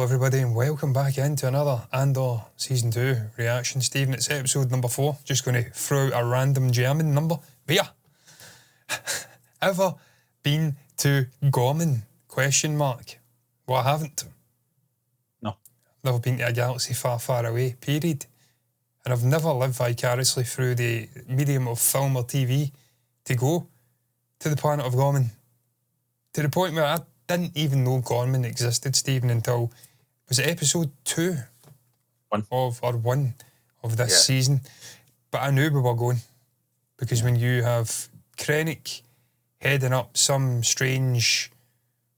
everybody, and welcome back into another Andor Season 2 reaction. Stephen, it's episode number 4. Just going to throw out a random German number. Wer? Ever been to Ghorman? Question mark. Well, I haven't. No. Never been to a galaxy far, far away, period. And I've never lived vicariously through the medium of film or TV to go to the planet of Ghorman. To the point where I didn't even know Ghorman existed, Stephen, until, was it episode 2? One of this season. But I knew we were going, because when you have Krennic heading up some strange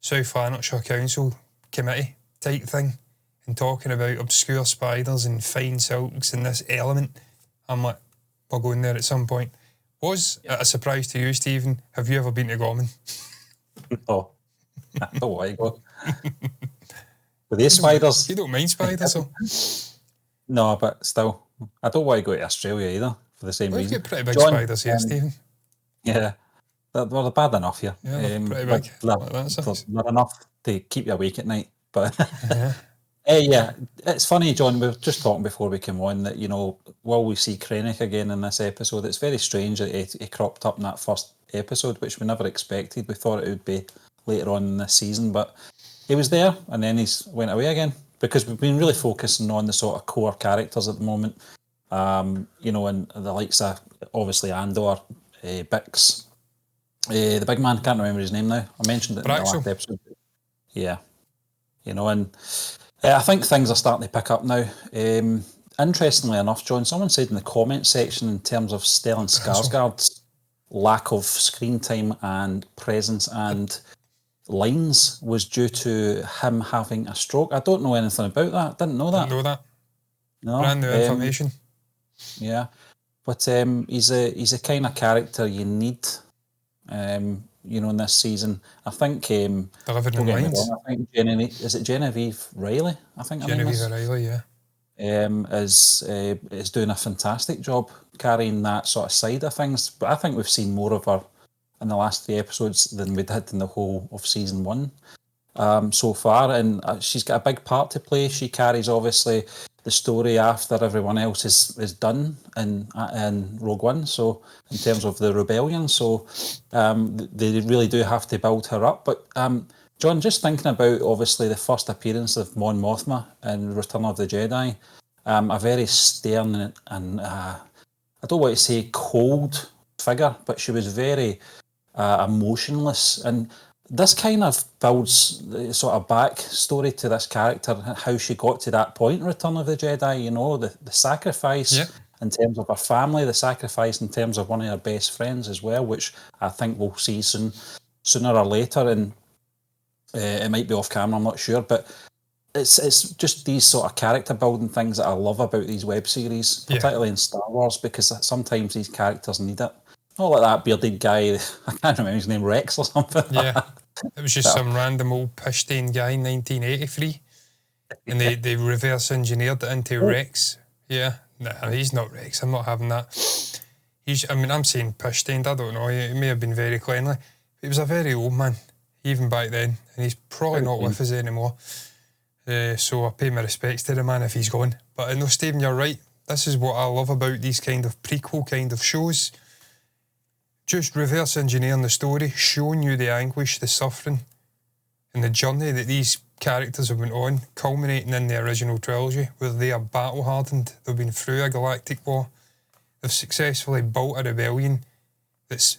South Lanarkshire Council committee type thing and talking about obscure spiders and fine silks and this element, I'm like, we're going there at some point. Was it a surprise to you, Stephen? Have you ever been to Ghorman? No. I don't want to go. With these spiders. You don't mind spiders, though? No, but still, I don't want to go to Australia either for the same reason. We've got pretty big spiders here, Stephen. Yeah, they're bad enough here. Yeah, they're pretty big. They're enough to keep you awake at night. But yeah, it's funny, John. We were just talking before we came on that, you know, while we see Krennic again in this episode, it's very strange that he cropped up in that first episode, which we never expected. We thought it would be later on in this season, but he was there and then he's went away again, because we've been really focusing on the sort of core characters at the moment, you know, and the likes of obviously Andor, Bix, the big man, can't remember his name now, I mentioned it in the last episode. Yeah, you know, and I think things are starting to pick up now. Interestingly enough, John, someone said in the comment section, in terms of Stellan Skarsgård's lack of screen time and presence and lines was due to him having a stroke. I don't know anything about that. Didn't know that. Didn't know that. No, brand new information. Yeah, but he's a kind of character you need, you know, in this season. I think delivered in lines. I think is it Genevieve Riley? I think Genevieve Riley, yeah. Is doing a fantastic job carrying that sort of side of things. But I think we've seen more of her in the last 3 episodes than we did in the whole of season 1 so far, and she's got a big part to play. She carries obviously the story after everyone else is done in Rogue One, so in terms of the rebellion, so they really do have to build her up. But John, just thinking about obviously the first appearance of Mon Mothma in Return of the Jedi, a very stern and I don't want to say cold figure, but she was very emotionless, and this kind of builds the sort of backstory to this character, how she got to that point in Return of the Jedi, you know, the sacrifice in terms of her family, the sacrifice in terms of one of her best friends as well, which I think we'll see sooner or later, and it might be off camera, I'm not sure, but it's just these sort of character building things that I love about these web series, particularly in Star Wars, because sometimes these characters need it. Not like that bearded guy, I can't remember his name, Rex or something. Yeah, it was just some random old pish-stained guy in 1983, and they reverse engineered it into Rex. Yeah, nah, he's not Rex, I'm not having that. I'm saying pish-stained, I don't know, he may have been very cleanly. He was a very old man, even back then, and he's probably not with us anymore. So I pay my respects to the man if he's gone. But no, Stephen, you're right. This is what I love about these kind of prequel kind of shows. Just reverse engineering the story, showing you the anguish, the suffering, and the journey that these characters have been on, culminating in the original trilogy, where they are battle-hardened. They've been through a galactic war. They've successfully built a rebellion that's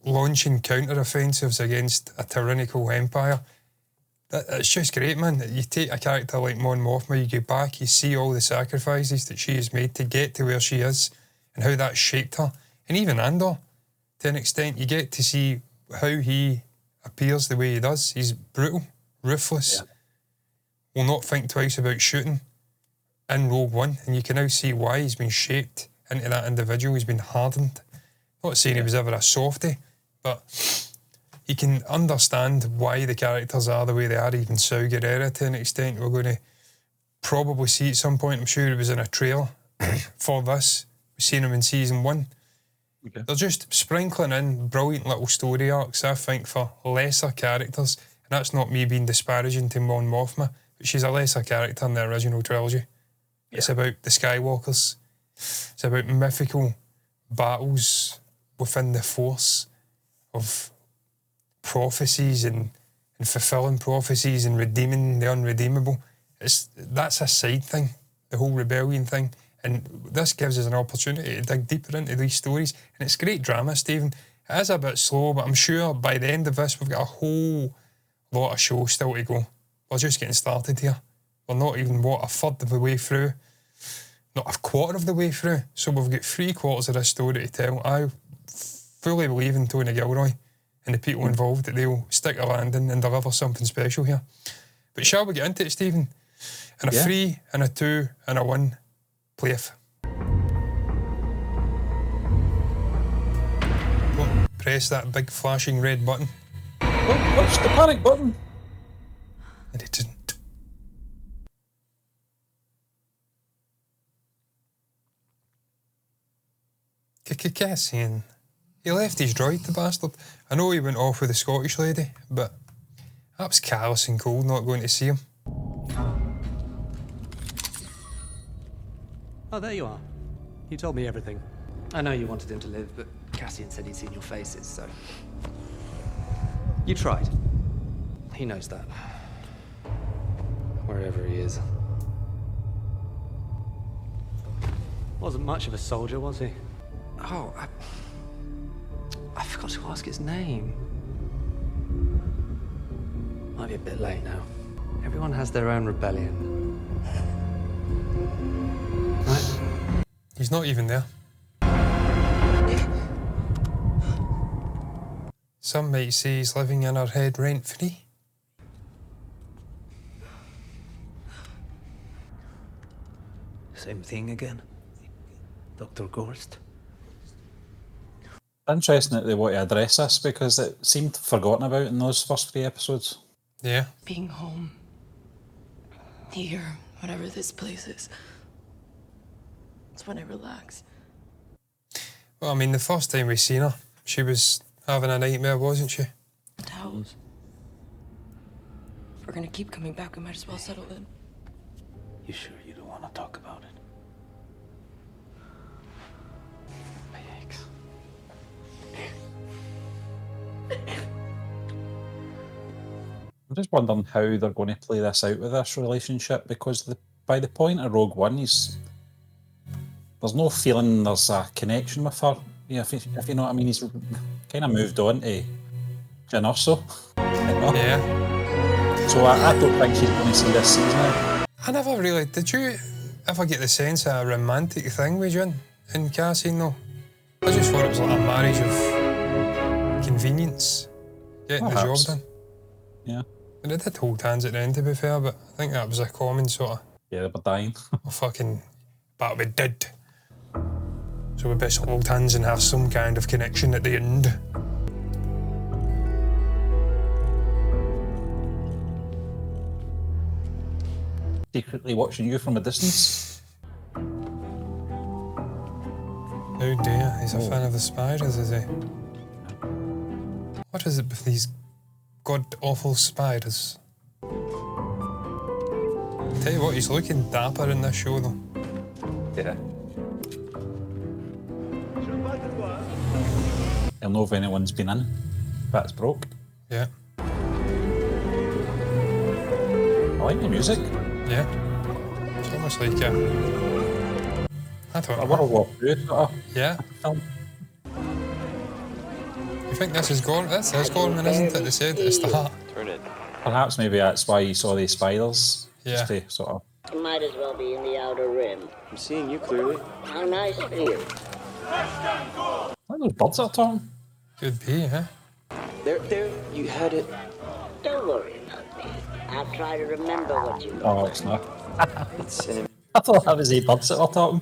launching counter-offensives against a tyrannical empire. It's just great, man. You take a character like Mon Mothma, you go back, you see all the sacrifices that she has made to get to where she is, and how that shaped her. And even Andor, to an extent, you get to see how he appears the way he does. He's brutal, ruthless, will not think twice about shooting in Rogue One, and you can now see why he's been shaped into that individual. He's been hardened. Not saying he was ever a softie, but you can understand why the characters are the way they are. Even Saw Gerrera, to an extent, we're going to probably see at some point. I'm sure it was in a trailer for this. We've seen him in season 1. Okay. They're just sprinkling in brilliant little story arcs, I think, for lesser characters. And that's not me being disparaging to Mon Mothma, but she's a lesser character in the original trilogy. Yeah. It's about the Skywalkers. It's about mythical battles within the Force of prophecies and fulfilling prophecies and redeeming the unredeemable. That's a side thing, the whole rebellion thing. And this gives us an opportunity to dig deeper into these stories. And it's great drama, Stephen. It is a bit slow, but I'm sure by the end of this, we've got a whole lot of show still to go. We're just getting started here. We're not even, a third of the way through. Not a quarter of the way through. So we've got 3/4 of this story to tell. I fully believe in Tony Gilroy and the people involved that they'll stick a landing and deliver something special here. But shall we get into it, Stephen? And a 3, and a 2, and a 1. Playoff. Press that big flashing red button. What's the panic button? And it didn't. Cassian. He left his droid, the bastard. I know he went off with the Scottish lady, but that was callous and cold not going to see him. Oh, there you are. You told me everything. I know you wanted him to live, but Cassian said he'd seen your faces, so... You tried. He knows that. Wherever he is. Wasn't much of a soldier, was he? Oh, I forgot to ask his name. Might be a bit late now. Everyone has their own rebellion. Right? He's not even there. Some might say he's living in our head rent-free. Same thing again, Dr. Gorst. Interesting that they want to address this because it seemed forgotten about in those first 3 episodes. Yeah. Being home. Here, whatever this place is. It's when I relax. Well, I mean, the first time we seen her, she was having a nightmare, wasn't she? Towels. If we're gonna keep coming back, we might as well settle in. You sure you don't want to talk about it? Yikes. I'm just wondering how they're going to play this out with this relationship because by the point of Rogue One, there's no feeling there's a connection with her. Yeah, if you know what I mean, he's kind of moved on to Jyn Erso. Yeah. So I don't think she's going to see this season out. I never really... Did you ever get the sense of a romantic thing with Jyn and Cassian, though? I just thought it was like a marriage of convenience, getting the job done. Yeah. And they did hold hands at the end, to be fair, but I think that was a common sort of... Yeah, they were dying. But we did. So we best hold hands and have some kind of connection at the end. Secretly watching you from a distance. Oh dear, he's a fan of the spiders, is he? What is it with these god-awful spiders? Tell you what, he's looking dapper in this show, though. Yeah. He'll know if anyone's been in. That's broke. Yeah. I like the music. Yeah. It's almost like I don't know. I want to walk through it. Yeah. Film. You think this is Ghorman? This is Ghorman, isn't it? They said at the start. Turn it. Perhaps maybe that's why you saw these spiders. Yeah. Just to sort of... You might as well be in the outer rim. I'm seeing you clearly. How nice for you. I think those birds are talking. Could be, huh? There, you had it. Don't worry about me. I'll try to remember what you Oh, it's not. It's an... I thought that was the birds that were talking.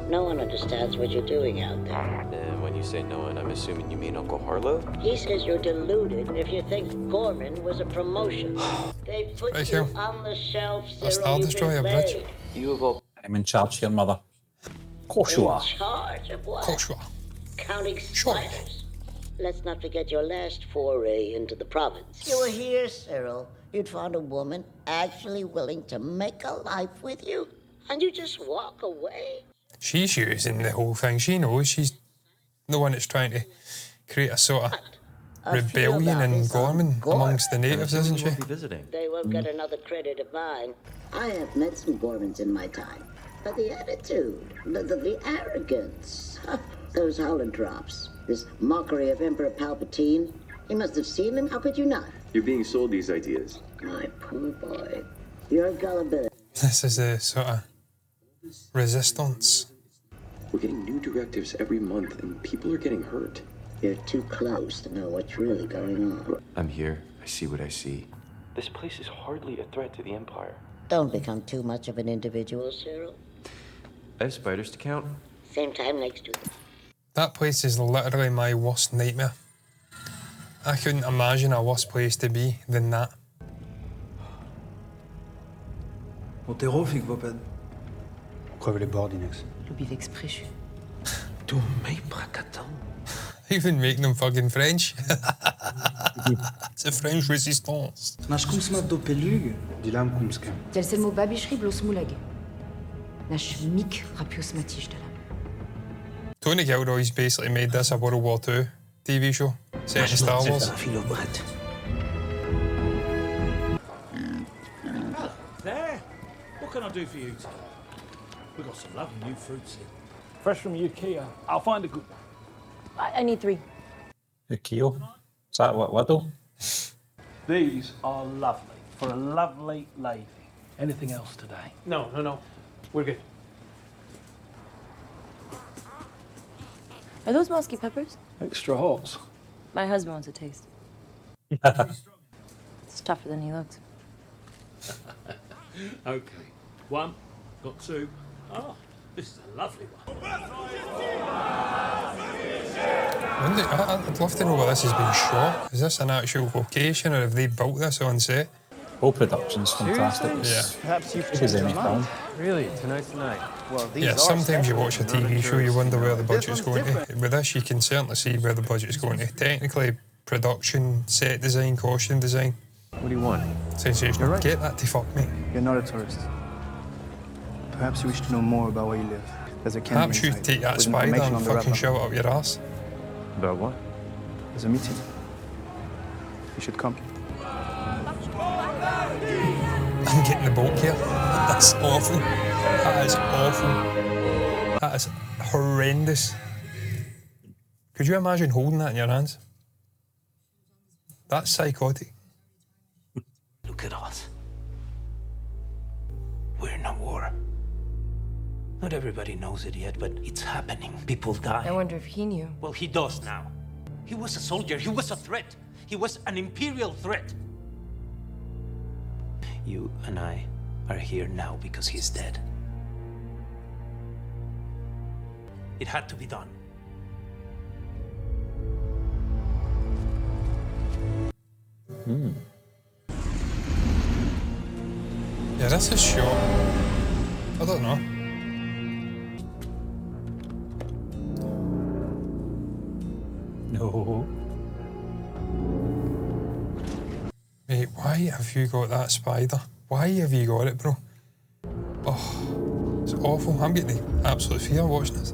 No one understands what you're doing out there. when you say no one, I'm assuming you mean Uncle Harlow? He says you're deluded if you think Ghorman was a promotion. They put Right you here. on the shelf, A Star Cyril. You've Destroyer been bridge. played. You of all... I'm in charge here, mother. Of course you In are. charge of what? Koshua. Counting Sure. spiders. Let's not forget your last foray into the province. You were here, Cyril. You'd find a woman actually willing to make a life with you, and you just walk away? She's using the whole thing. She knows she's the one that's trying to create a sort of rebellion in Ghorman amongst the natives, isn't she? They won't get another credit of mine. I have met some Ghormans in my time, but the attitude, the arrogance, those holodrops, this mockery of Emperor Palpatine, you must have seen them. How could you not? You're being sold these ideas. My poor boy. Your gullibility. This is a sort of resistance. We're getting new directives every month, and people are getting hurt. You're too close to know what's really going on. I'm here. I see what I see. This place is hardly a threat to the Empire. Don't become too much of an individual, Cyril. I have spiders to count. Same time next week. That place is literally my worst nightmare. I couldn't imagine a worse place to be than that. Otero fick vapad. Pourquoi les Bordinex? L'oublie exprès. Du m'épracatan. Even making them fucking French. It's a French resistance. Nash cum smat do pelug, dilam cum scam. Tel sel mo babichri blos mulag. Nash mik rapios matish dalam. Tony Gilroy's basically made this a World War II TV show set in Star Wars. There. What can I do for you today? We've got some lovely new fruits here. Fresh from UK. I'll find a good one. I need 3. The keel. Is that what Widow? These are lovely for a lovely lady. Anything else today? No. We're good. Are those musky peppers? Extra hot. My husband wants a taste. It's tougher than he looks. Okay. 1, got 2. Oh, this is a lovely one. I'd love to know where this has been shot. Is this an actual location or have they built this on set? Whole production's fantastic. Yeah. Perhaps you've It is any film. Really? Tonight's the night. Well, these Yeah, are sometimes you special. watch a TV show, you wonder where the budget's going different. to. With this, you can certainly see where the budget's going to. Technically, production, set design, costume design. What do you want? Sensational. Right. Get that to fuck me. You're not a tourist. Perhaps you wish to know more about where you live. There's a camera Perhaps you inside take that with spider information and on the fucking wrapper. shove it up your ass. About what? There's a meeting. You should come. I'm getting the boat here. That's awful. That is awful. That is horrendous. Could you imagine holding that in your hands? That's psychotic. Look at us. We're in a war. Not everybody knows it yet, but it's happening. People die. I wonder if he knew. Well, he does now. He was a soldier. He was a threat. He was an imperial threat. You and I are here now because he's dead. It had to be done. Yeah, this is short. I don't know. No. Mate, why have you got that spider? Why have you got it, bro? Oh, it's awful. I'm getting the absolute fear watching this.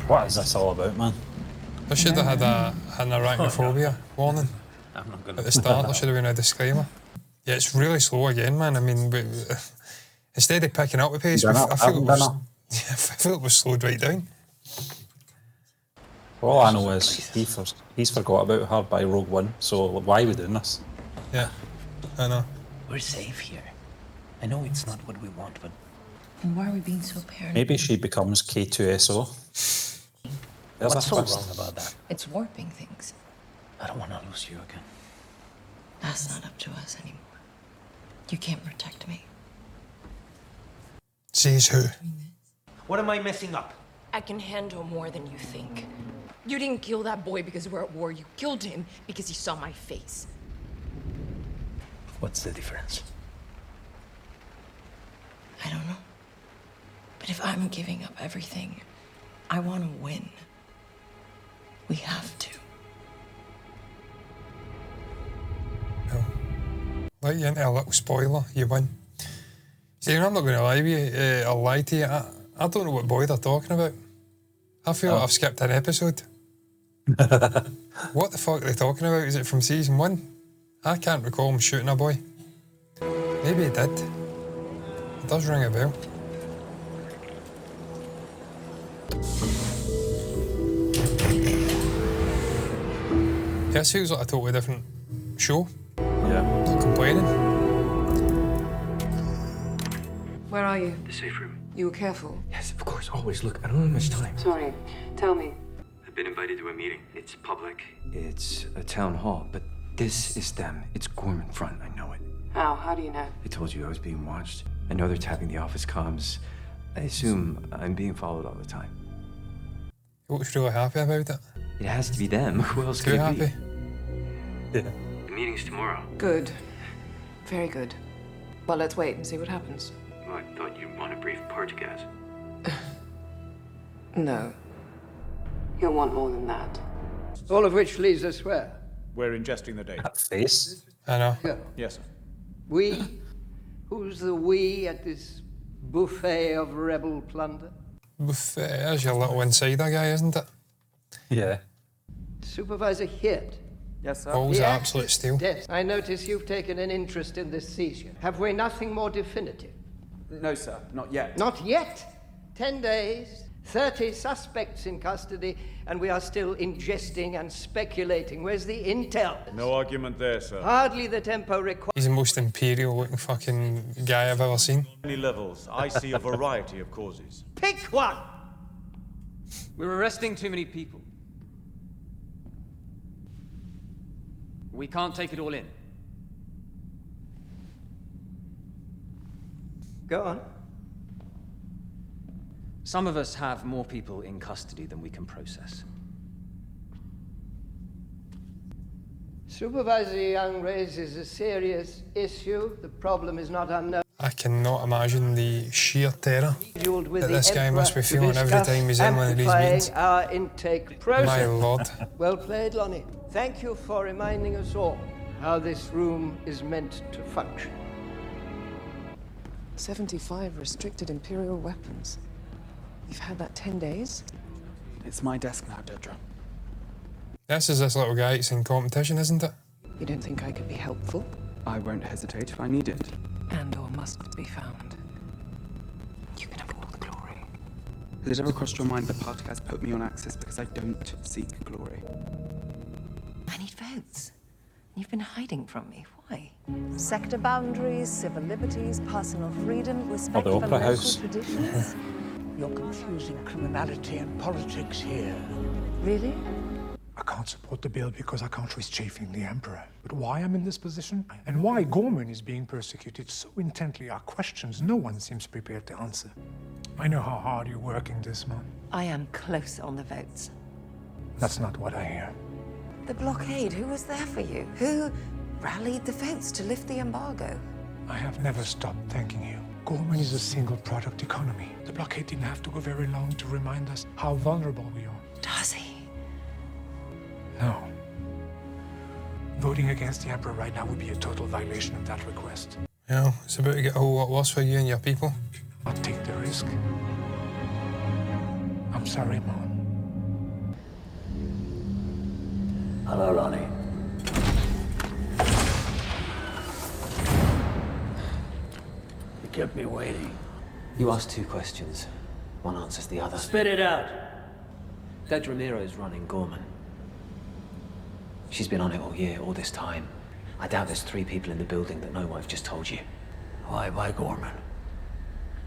What is this all about, man? They should have had an arachnophobia warning at the start. There should have been a disclaimer. Yeah, it's really slow again, man. I mean, instead of picking up the pace, I feel it was slowed right down. All I know is he's forgot about her by Rogue One, so why are we doing this? Yeah, I know. We're safe here. I know it's not what we want, but... And why are we being so paranoid? Maybe she becomes K2SO. There's What's a so twist. wrong about that? It's warping things. I don't want to lose you again. That's not up to us anymore. You can't protect me. Says who? What am I messing up? I can handle more than you think. You didn't kill that boy because we're at war. You killed him because he saw my face. What's the difference? I don't know. But if I'm giving up everything, I want to win. We have to. Well, let you into a little spoiler, you win. See, I'm not going to lie with you, I'll lie to you. I don't know what boy they're talking about. I feel like I've skipped an episode. What the fuck are they talking about? Is it from season 1? I can't recall him shooting a boy. Maybe he did. It does ring a bell. This feels like a totally different show. Yeah. Not complaining. Where are you? The safe room. You were careful. Yes, of course, always. Look, I don't have much time. Sorry. Tell me. I've been invited to a meeting. It's public. It's a town hall, but this is them. It's Ghorman front, I know it. How? How do you know? I told you I was being watched. I know they're tapping the office comms. I assume I'm being followed all the time. You looks really happy about it. It has to be them. Who else Too could it happy. be? Yeah. The meeting's tomorrow. Good. Very good. Well, let's wait and see what happens. Well, I thought you'd want a brief purge gas. No. You'll want more than that. All of which leaves us where? We're ingesting the data. That face. I know. Yeah. Yes, sir. We? Who's the we at this buffet of rebel plunder? Buffet, there's your little insider guy, isn't it? Yeah. Supervisor Hirt. Yes, sir. Always The absolute actress steal. desk. I notice you've taken an interest in this seizure. Have we nothing more definitive? No, sir, not yet. Not yet. 10 days, 30 suspects in custody, and we are still ingesting and speculating. Where's the intel? No argument there, sir. Hardly the tempo required. He's the most imperial looking fucking guy I've ever seen. Many levels, I see a variety of causes. Pick one! We're arresting too many people. We can't take it all in. Go on. Some of us have more people in custody than we can process. Supervisor Young raises a serious issue. The problem is not unknown. I cannot imagine the sheer terror With that the this guy must be Emperor to feeling every discuss time he's in one of these amplifying meetings. our intake process. My lord. Well played, Lonnie. Thank you for reminding us all how this room is meant to function. 75 restricted Imperial weapons. You've had that 10 days? It's my desk now, Dedra. This is this little guy that's in competition, isn't it? You don't think I could be helpful? I won't hesitate if I need it. Andor must be found. You can have all the glory. Has it ever crossed your mind that Party has put me on Axis because I don't seek glory? I need votes. You've been hiding from me. Why? Sector boundaries, civil liberties, personal freedom, respect the for Opera local House. traditions. You're confusing criminality and politics here. Really? I can't support the bill because I can't risk chafing the Emperor. But why I'm in this position, and why Ghorman is being persecuted so intently are questions no one seems prepared to answer. I know how hard you're working this month. I am close on the votes. That's not what I hear. The blockade, who was there for you? Who rallied the votes to lift the embargo? I have never stopped thanking you. Ghorman is a single product economy. The blockade didn't have to go very long to remind us how vulnerable we are. Does he? No. Voting against the Emperor right now would be a total violation of that request. Yeah, it's about to get a whole lot worse for you and your people. I'll take the risk. I'm sorry, Mom. Hello, Ronnie. You kept me waiting. You asked two questions. One answers the other. Spit it out. Dedra Miro's running Ghorman. She's been on it all year, all this time. I doubt there's 3 people in the building that know what I've just told you. Why Ghorman?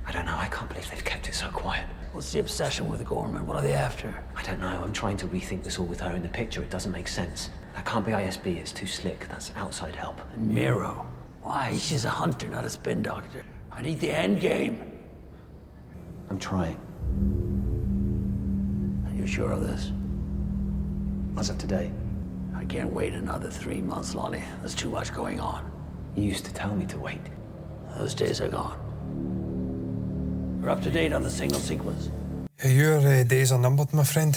I don't know. I can't believe they've kept it so quiet. What's the obsession with Ghorman? What are they after? I don't know. I'm trying to rethink this all with her in the picture. It doesn't make sense. That can't be ISB. It's too slick. That's outside help. And Miro? Why? She's a hunter, not a spin doctor. I need the end game. I'm trying. Are you sure of this? As of today. I can't wait another 3 months, Lonnie. There's too much going on. You used to tell me to wait. Those days are gone. We're up to date on the signal sequence. Your days are numbered, my friend.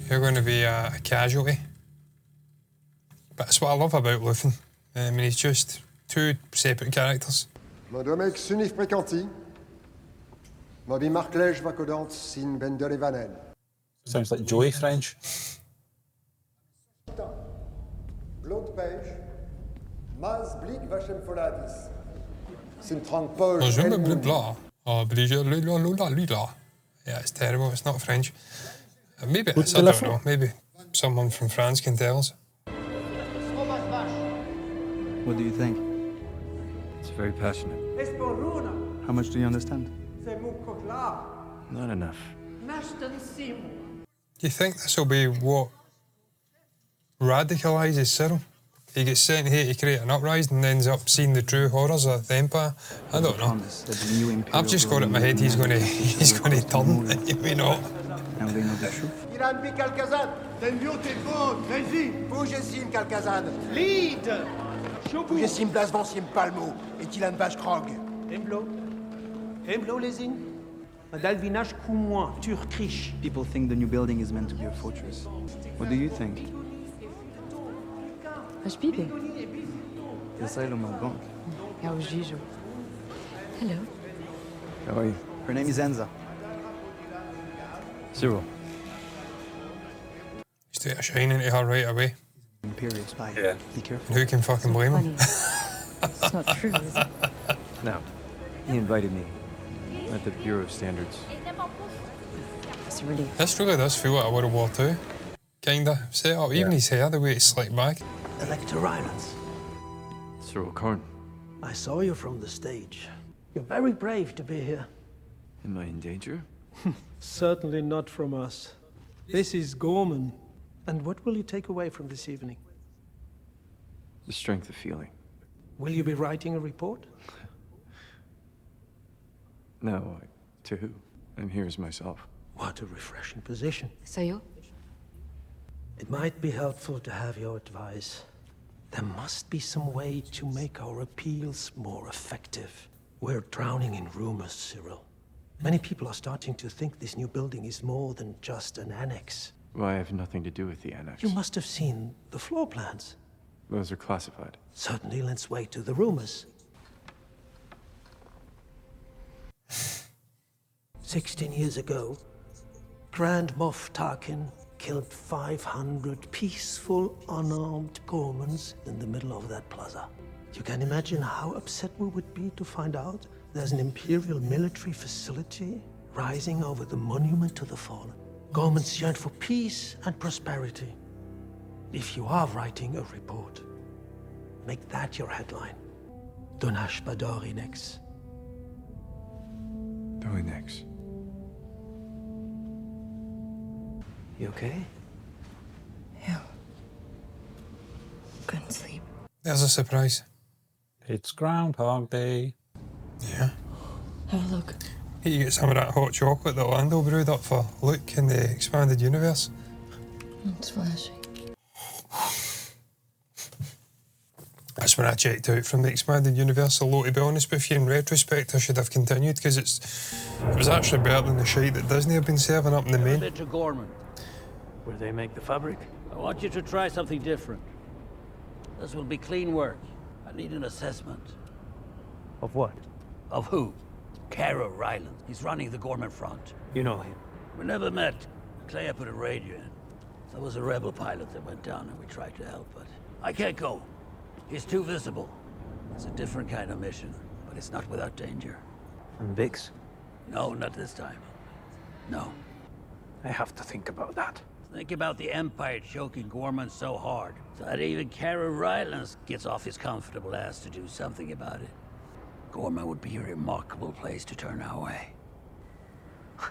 You're going to be a casualty. But that's what I love about Luthen. I mean, he's just two separate characters. Modomek Sunif Prekanti. Moby Marklej Vakodant Sin Bendel Vanel. Sounds like Joey French. Blond Page. Maz Blik Vachem Foladis. Sin Trank Paul. Yeah, it's terrible. It's not French. Maybe it is, I don't know. Maybe someone from France can tell us. What do you think? It's very passionate. How much do you understand? Not enough. Do you think this will be what radicalises Cyril? He gets sent here to create an uprising and ends up seeing the true horrors of the Empire? I don't know. I've just got it in my head he's going to turn, you may not. Now they know the truth. Iran Pi Kalkazan. Den beautiful. Vas-y. Pougessim Kalkazan. Lead. Pougessim Blasvan Sim Palmo. Et Tilan Bash Krog. Emblo les in. Dalvinach Koumoin, Turkish. People think the new building is meant to be a fortress. What do you think? Was bibi? Asylum Bank. Ja, o Gijo. Hello. How are you? Her name is Enza. Cyril. He's taking a shine into her right away. Imperial spy. Yeah. Be careful. And who can fucking blame him? It's not true, is it? No. He invited me. At the Bureau of Standards. It's a relief. This really does feel like a World War II. Kinda. Set up. Even his hair, the way it's slicked back. Elector Rylance. Cyril Karn. I saw you from the stage. You're very brave to be here. Am I in danger? Certainly not from us. This is Ghorman. And what will you take away from this evening? The strength of feeling. Will you be writing a report? No, to who? I'm here as myself. What a refreshing position. So you? It might be helpful to have your advice. There must be some way to make our appeals more effective. We're drowning in rumors, Cyril. Many people are starting to think this new building is more than just an annex. Well, I have nothing to do with the annex. You must have seen the floor plans. Those are classified. Certainly, let's wait to the rumors. 16 years ago, Grand Moff Tarkin killed 500 peaceful, unarmed Ghormans in the middle of that plaza. You can imagine how upset we would be to find out there's an Imperial military facility rising over the monument to the fallen. Ghormans yearn for peace and prosperity. If you are writing a report, make that your headline. Donash Badorinex. Dorinex. You okay? Yeah. Couldn't sleep. There's a surprise. It's Groundhog Day. Yeah. Have a look. You get some of that hot chocolate that Lando brewed up for Luke in the expanded universe. It's flashing. That's when I checked out from the expanded universe. Although, to be honest with you, in retrospect, I should have continued because it was actually better than the shite that Disney have been serving up in the main. To Ghorman, where they make the fabric. I want you to try something different. This will be clean work. I need an assessment. Of what? Of who? Cara Rylance. He's running the Ghorman front. You know him. We never met. Clea put a radio in. There was a rebel pilot that went down and we tried to help, but I can't go. He's too visible. It's a different kind of mission, but it's not without danger. And Bix? No, not this time. No. I have to think about that. Think about the Empire choking Ghorman so hard that even Cara Rylance gets off his comfortable ass to do something about it. Ghorman would be a remarkable place to turn our way.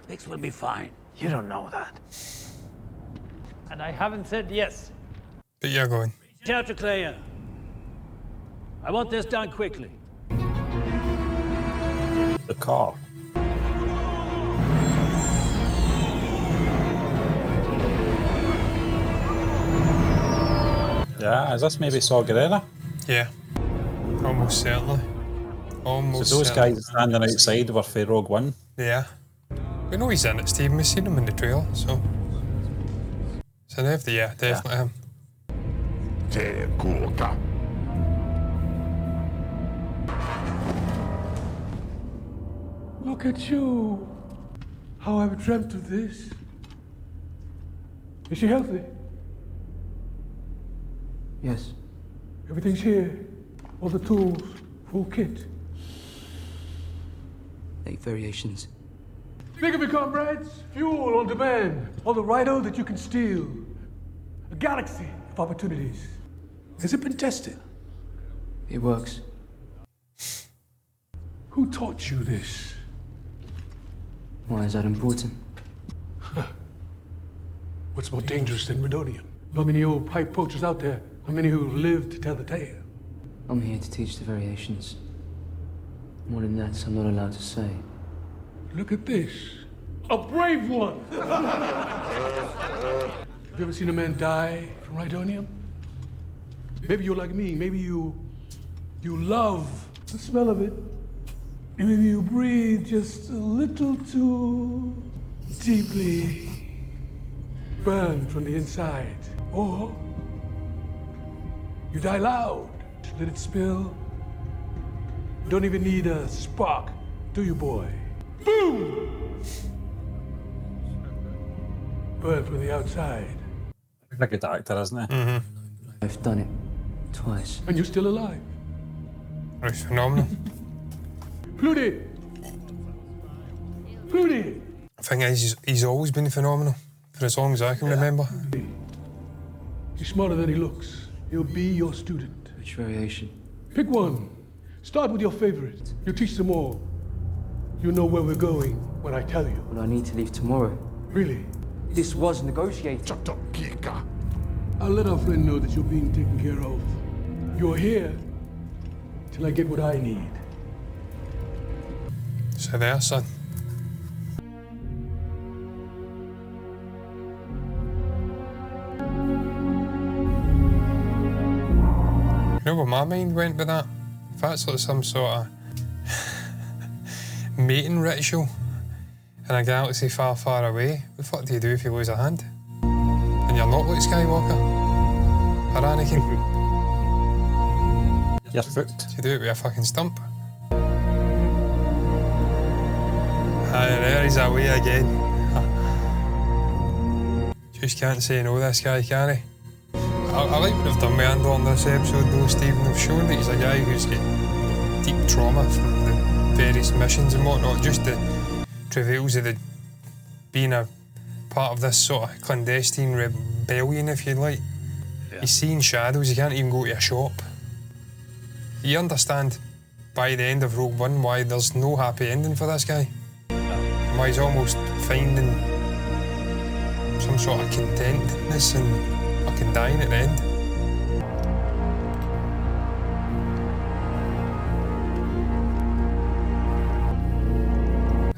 Bix will be fine. You don't know that. And I haven't said yes. But you're going. Reach out to Clea. I want this done quickly. The car. Yeah, is this maybe Saw Gerrera? Yeah, almost certainly. Almost. So those certainly. guys standing outside were for Rogue One. Yeah. We know he's in it, Stephen. We've seen him in the trailer, so. So definitely him. Look at you. How I've dreamt of this. Is she healthy? Yes. Everything's here. All the tools, full kit. 8 variations. Think of it, comrades. Fuel on demand. All the Rhino that you can steal. A galaxy of opportunities. Has it been tested? It works. Who taught you this? Why is that important? What's more dangerous than Redonium? Not many old pipe poachers out there. Not many who live to tell the tale. I'm here to teach the variations. More than that, I'm not allowed to say. Look at this. A brave one! Have you ever seen a man die from Rhydonium? Maybe you're like me. Maybe you love the smell of it. And maybe you breathe just a little too deeply. Burn from the inside. Or you die loud. Let it spill. You don't even need a spark, do you, boy? Boom! Burn from the outside. Like a doctor, isn't it? Mm-hmm. I've done it twice. And you're still alive. It's phenomenal. Pluty! Pluty! The thing is, he's always been phenomenal. For as long as I can remember. He's smarter than he looks. He'll be your student. Which variation? Pick one. Start with your favorite. You teach them all. You know where we're going when I tell you. But I need to leave tomorrow. Really? This was negotiated. I'll let our friend know that you're being taken care of. You're here till I get what I need. So there, son. You know where my mind went with that? If that's like some sort of mating ritual in a galaxy far, far away, what the fuck do you do if you lose a hand? And you're not Luke Skywalker? Or Anakin? You're fucked. You do it with a fucking stump. Aye, there he's away again. Just can't say no, this guy, can he? I like what they've done with Andor on this episode though, Stephen. They've shown that he's a guy who's got deep trauma from the various missions and whatnot, just the travails of being a part of this sort of clandestine rebellion, if you like. Yeah. He's seeing shadows, he can't even go to a shop. You understand by the end of Rogue One why there's no happy ending for this guy. And why he's almost finding some sort of contentedness and fucking dying at the end.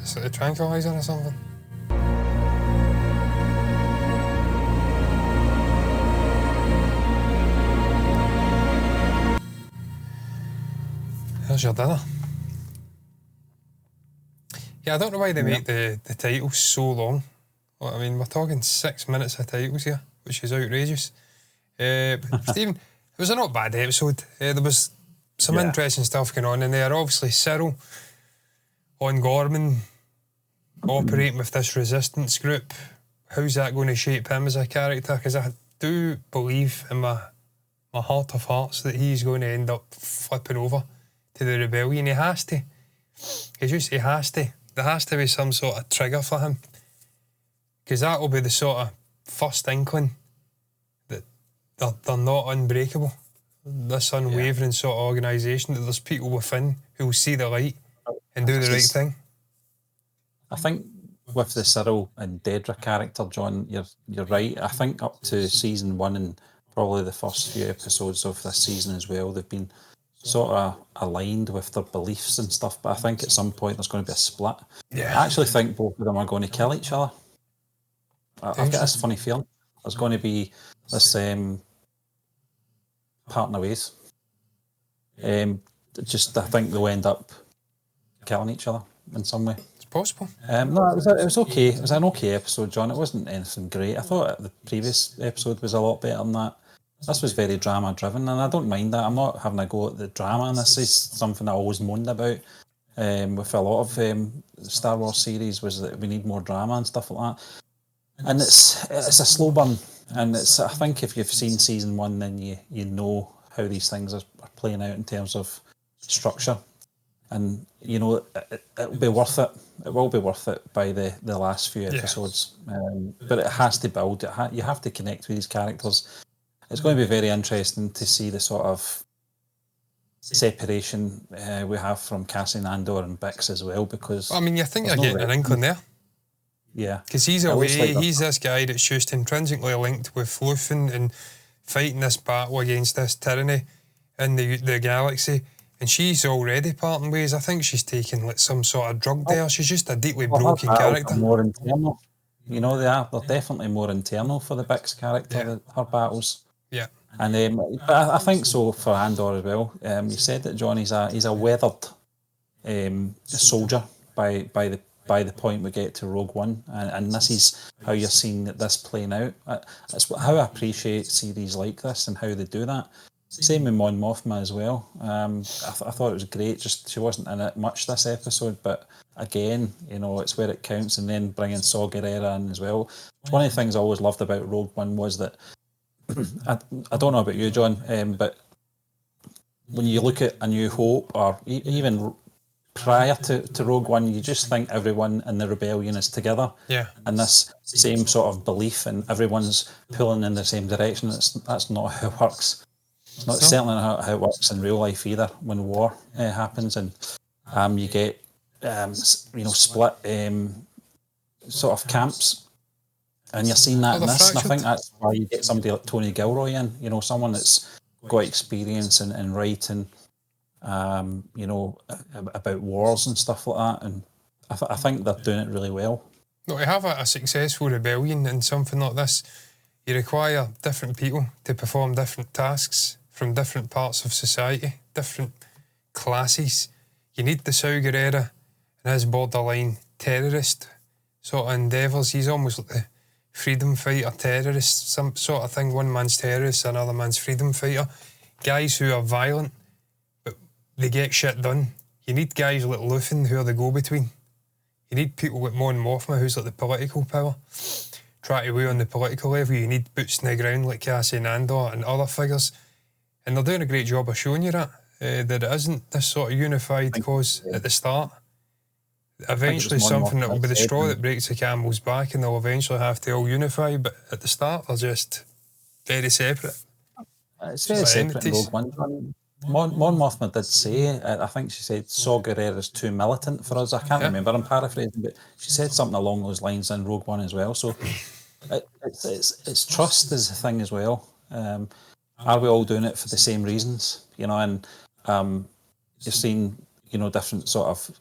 Is it a tranquilizer or something? There's your dinner. Yeah, I don't know why they make the titles so long. I mean, we're talking 6 minutes of titles here, which is outrageous. But Stephen, it was a not bad episode. There was some interesting stuff going on in there. Obviously, Cyril on Ghorman operating with this resistance group. How's that going to shape him as a character? Because I do believe in my heart of hearts that he's going to end up flipping over to the rebellion. He has to. He has to. There has to be some sort of trigger for him. Because that will be the sort of first inkling that they're not unbreakable. This unwavering sort of organisation, that there's people within who will see the light and do the right thing. I think with the Cyril and Dedra character, John, you're right. I think up to season 1 and probably the first few episodes of this season as well, they've been sort of aligned with their beliefs and stuff, but I think at some point there's going to be a split. Yeah. I actually think both of them are going to kill each other. I've got this funny feeling. There's going to be this parting of ways. I think they'll end up killing each other in some way. It's possible. No, it was okay. It was an okay episode, John. It wasn't anything great. I thought the previous episode was a lot better than that. This was very drama driven, and I don't mind that. I'm not having a go at the drama, and this is something I always moaned about with a lot of Star Wars series, was that we need more drama and stuff like that. And it's a slow burn, and I think if you've seen season 1, then you know how these things are playing out in terms of structure, and it'll be worth it. It will be worth it by the last few episodes, but it has to build. You have to connect with these characters. It's going to be very interesting to see the sort of separation we have from Cassian Andor and Bix as well, because I mean, you think you're getting an inkling there. Yeah, because he's away. He's this guy that's just intrinsically linked with Luthen and fighting this battle against this tyranny in the galaxy. And she's already parting ways. I think she's taking like some sort of drug there. She's just a deeply broken character. More internal. They're definitely more internal for the Bix character. Her battles. Yeah. And I think so for Andor as well. You said that John, he's a weathered soldier by the point we get to Rogue One, and this is how you're seeing this playing out. That's how I appreciate series like this and how they do that. Same with Mon Mothma as well. I thought it was great. Just she wasn't in it much this episode, but again, it's where it counts. And then bringing Saw Gerrera in as well. One of the things I always loved about Rogue One was that I don't know about you, John, but when you look at A New Hope, or even prior to Rogue One, you just think everyone in the rebellion is together. Yeah. And this same sort of belief, and everyone's pulling in the same direction. That's not how it works. It's not certainly not how it works in real life either. When war happens, and you get split sort of camps. And you're seeing that in this, and I think that's why you get somebody like Tony Gilroy in, someone that's got experience in writing, about wars and stuff like that, and I think they're doing it really well. No, to have a successful rebellion in something like this, you require different people to perform different tasks from different parts of society, different classes. You need the Saw Gerrera and his borderline terrorist sort of endeavours. He's almost like the freedom fighter terrorist, some sort of thing. One man's terrorist, another man's freedom fighter. Guys who are violent, but they get shit done. You need guys like Luthen who are the go-between. You need people like Mon Mothma who's like the political power. Try to weigh on the political level. You need boots in the ground like Cassian Andor and other figures. And they're doing a great job of showing you that it isn't this sort of unified cause at the start. Eventually something that will be the straw that breaks the camel's back, and they'll eventually have to all unify, but at the start they're just very separate. It's very separate in Rogue One. Mon Mothma did say, I think she said Saw Gerrera is too militant for us. I can't remember, I'm paraphrasing, but she said something along those lines in Rogue One as well. So it's trust is the thing as well. Are we all doing it for the same reasons? And you're seeing, different sort of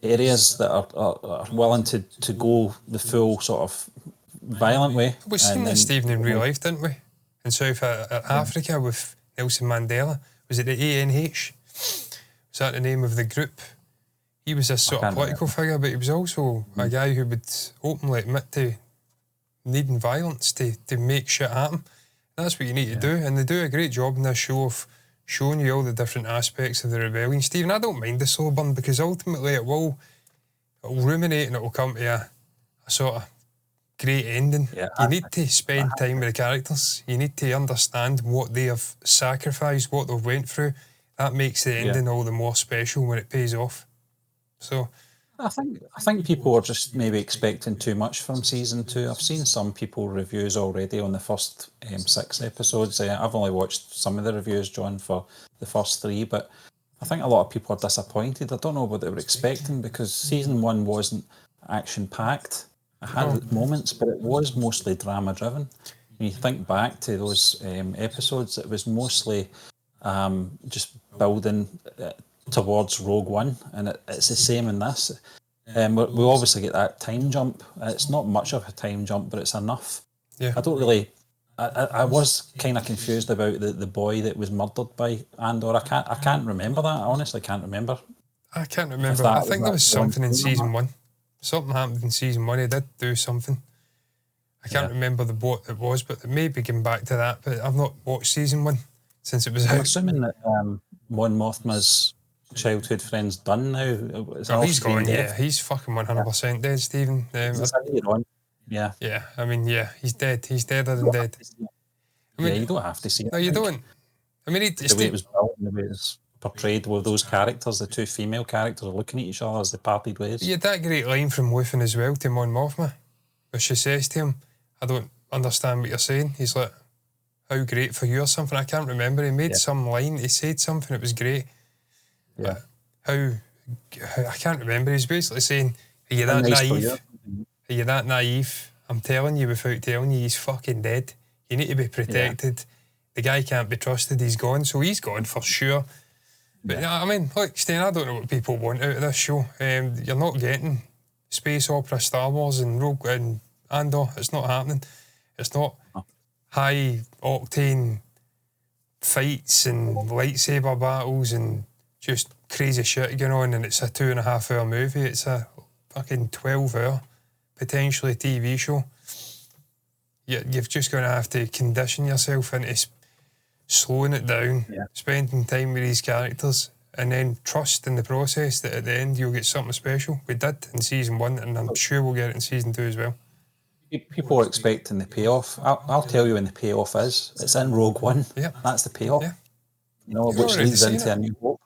areas that are willing to go the full sort of violent way. We've seen this even in real life, didn't we? In South Africa with Nelson Mandela. Was it the ANH? Was that the name of the group? He was this sort of political figure, but he was also a guy who would openly admit to needing violence to make shit happen. That's what you need to do, and they do a great job in this show of showing you all the different aspects of the rebellion. Stephen, I don't mind the slow burn, because ultimately it will ruminate and it will come to a sort of great ending. You need to spend time with the characters. You need to understand what they have sacrificed, what they've went through. That makes the ending all the more special when it pays off. So I think people are just maybe expecting too much from season 2. I've seen some people reviews already on the first 6 episodes. I've only watched some of the reviews, John, for the first 3, but I think a lot of people are disappointed. I don't know what they were expecting, because season 1 wasn't action-packed. It had moments, but it was mostly drama-driven. When you think back to those episodes, it was mostly just building towards Rogue One, and it's the same in this. We obviously get that time jump. It's not much of a time jump, but it's enough. Yeah. I don't really I was kind of confused about the boy that was murdered by Andor. I can't remember that. I honestly can't remember. I can't remember. I think there was something in season 1. Something happened in season 1. He did do something. I can't remember what it was, but maybe getting back to that. But I've not watched season 1 since it was I'm out. assuming that Mon Mothma's childhood friend's done now. Oh, he's gone, yeah. He's fucking 100% dead, Stephen. Yeah. Yeah, I mean, yeah, he's dead. He's deader than dead. I mean, you don't have to see it. No, you don't. I mean, the way it was built and the way it was portrayed with those characters, the two female characters are looking at each other as they parted ways. You had that great line from Luthen as well to Mon Mothma, where she says to him, I don't understand what you're saying. He's like, how great for you or something. I can't remember. He made some line. He said something. It was great. Yeah. But I can't remember. He's basically saying, are you that naive? Are you that naive? I'm telling you without telling you, he's fucking dead. You need to be protected. Yeah. The guy can't be trusted. He's gone. So he's gone for sure. But I mean, look, Stan, I don't know what people want out of this show. You're not getting space opera, Star Wars and Rogue and Andor. It's not happening. It's not high octane fights and lightsaber battles and just crazy shit going on, and it's a 2.5 hour movie. It's a fucking 12 hour potentially TV show. You've just going to have to condition yourself into slowing it down, spending time with these characters, and then trust in the process that at the end you'll get something special. We did in season 1, and I'm sure we'll get it in season 2 as well. People are expecting the payoff. I'll tell you when the payoff is. It's in Rogue One. Yeah. That's the payoff. Yeah. You know, which leads into A New Hope.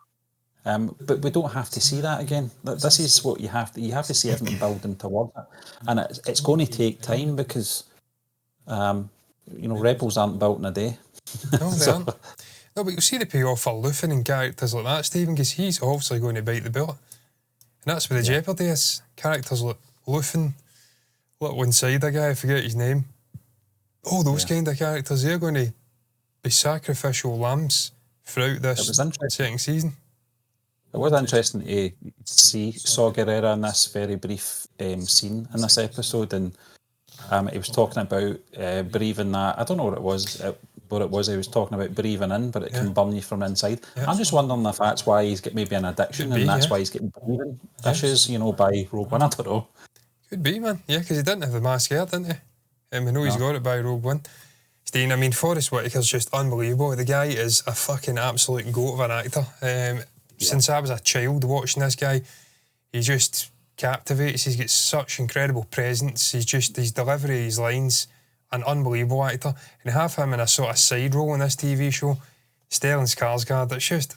But we don't have to see that again. This is what you have to see everything building towards it. And it's going to take time because, Rebels aren't built in a day. No, they aren't. No, but you'll see the payoff for Luthen and characters like that, Stephen, because he's obviously going to bite the bullet. And that's where the jeopardy is. Characters like Luthen, little insider guy, I forget his name. All those kind of characters, they're going to be sacrificial lambs throughout this second season. It was interesting to see Saw Gerrera in this very brief scene in this episode, and he was talking about breathing that. I don't know what it was. He was talking about breathing in, but it can burn you from inside. I'm just wondering if that's why he's got maybe an addiction, and that's why he's getting breathing issues, by Rogue One. I don't know. Could be, man. Yeah, because he didn't have the mask here, didn't he? We know he's got it by Rogue One. Steen, I mean, Forrest Whitaker's just unbelievable. The guy is a fucking absolute goat of an actor. Since I was a child watching this guy, he just captivates. He's got such incredible presence. His delivery, his lines, an unbelievable actor. And have him in a sort of side role in this TV show, Stellan Skarsgård. It's just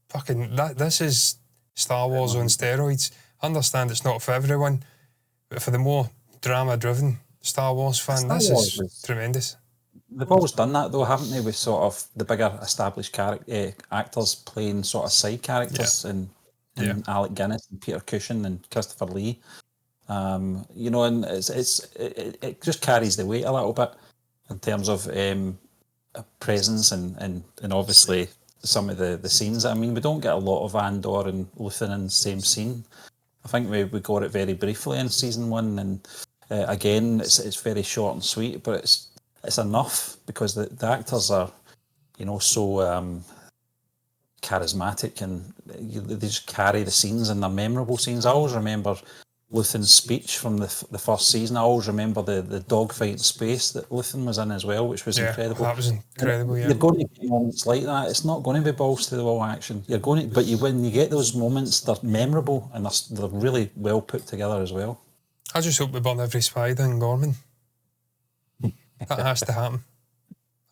fucking this is Star Wars on steroids. I understand it's not for everyone, but for the more drama-driven Star Wars fan, this is tremendous. They've always done that, though, haven't they, with sort of the bigger established actors playing sort of side characters, and Alec Guinness and Peter Cushing and Christopher Lee. And it just carries the weight a little bit in terms of presence and obviously some of the scenes. I mean, we don't get a lot of Andor and Luthen in the same scene. I think we got it very briefly in season 1, and again, it's very short and sweet, but it's enough because the actors are, so charismatic, and they just carry the scenes, and they're memorable scenes. I always remember Luthen's speech from the first season. I always remember the dogfight in space that Luthen was in as well, which was incredible. That was incredible. You're going to get moments like that. It's not going to be balls to the wall action. When you get those moments, they're memorable and they're really well put together as well. I just hope we burn every spider in Ghorman. That has to happen.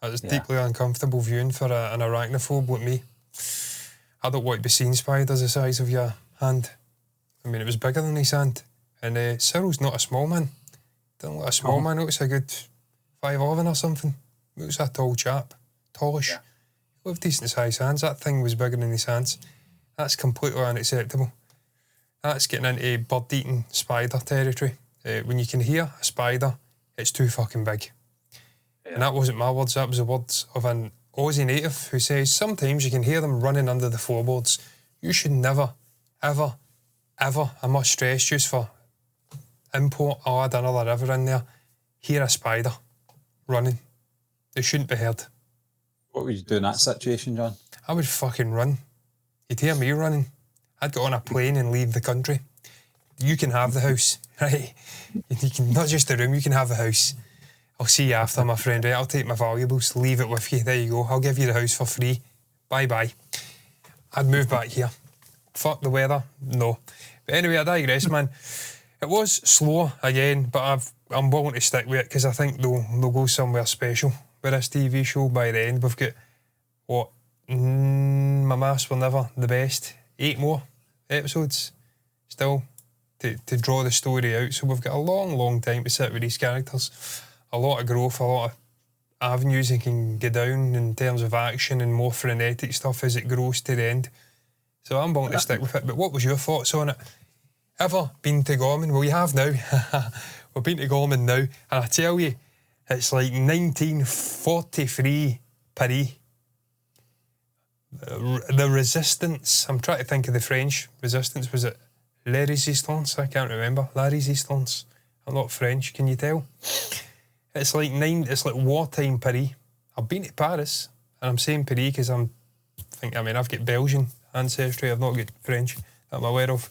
It's deeply uncomfortable viewing for an arachnophobe like me. I don't want to be seeing spiders the size of your hand. I mean, it was bigger than his hand. And Cyril's not a small man. Doesn't look a small man. He looks a good 5'11" or something. He looks a tall chap. Tallish. Yeah. He have decent sized hands. That thing was bigger than his hands. That's completely unacceptable. That's getting into bird-eating spider territory. When you can hear a spider, it's too fucking big. Yeah. And that wasn't my words, that was the words of an Aussie native who says sometimes you can hear them running under the floorboards. You should never, ever, ever, I must stress just for import, I'll add another ever in there, hear a spider running. They shouldn't be heard. What would you do in that situation, John? I would fucking run. You'd hear me running. I'd get on a plane and leave the country. You can have the house, right? You can, not just the room, you can have the house. I'll see you after, my friend, right? I'll take my valuables, leave it with you. There you go. I'll give you the house for free. Bye-bye. I'd move back here. Fuck the weather. No. But anyway, I digress, man. It was slow again, but I'm willing to stick with it because I think they'll go somewhere special with this TV show by the end. We've got, what, my maths were never the best. 8 more episodes still to draw the story out. So we've got a long time to sit with these characters. A lot of growth, a lot of avenues it can go down in terms of action and more frenetic stuff as it grows to the end. So I'm willing to stick with it. But what was your thoughts on it? Ever been to Ghorman? Well, you have now. We've been to Ghorman now. And I tell you, it's like 1943 Paris. The resistance. I'm trying to think of the French resistance. Was it La Resistance? I can't remember. La Resistance. I'm not French, can you tell? It's like wartime Paris. I've been to Paris, and I'm saying Paris because I've got Belgian ancestry. I've not got French that I'm aware of.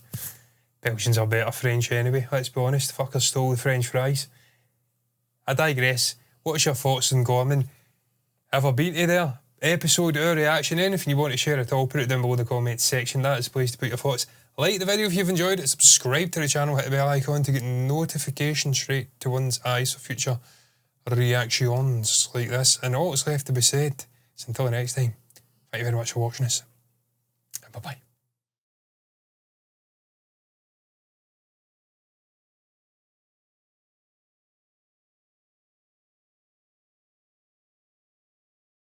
Belgians are better French anyway, let's be honest. Fuckers stole the French fries. I digress. What's your thoughts on Ghorman? Ever been to there? Episode or reaction? Anything you want to share at all, put it down below in the comments section. That is the place to put your thoughts. Like the video if you've enjoyed it. Subscribe to the channel, hit the bell icon to get notifications straight to one's eyes for future reactions like this. And all that's left to be said is until the next time, thank you very much for watching us. And bye-bye.